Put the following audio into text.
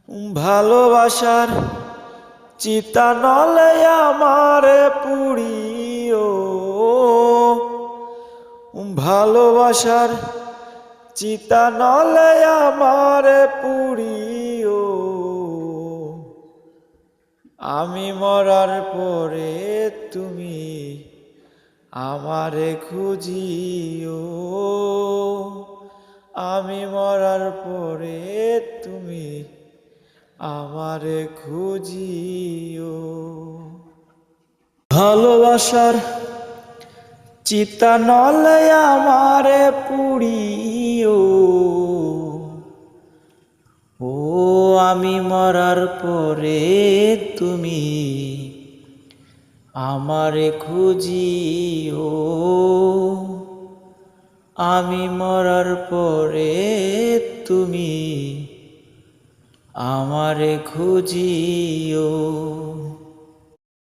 ভালোবাসার চিতা নলে আমারে পুড়িও, ভালোবাসার চিতা নলে আমারে পুড়িও। আমি মরার পরে তুমি আমারে খুঁজিও, আমি মরার পরে তুমি আমারে খুঁজিও। ভালোবাসার চিতা নলে আমারে পুড়িও, ও আমি মরার পরে তুমি আমারে খুঁজিও, আমি মরার পরে তুমি আমারে খুঁজিও।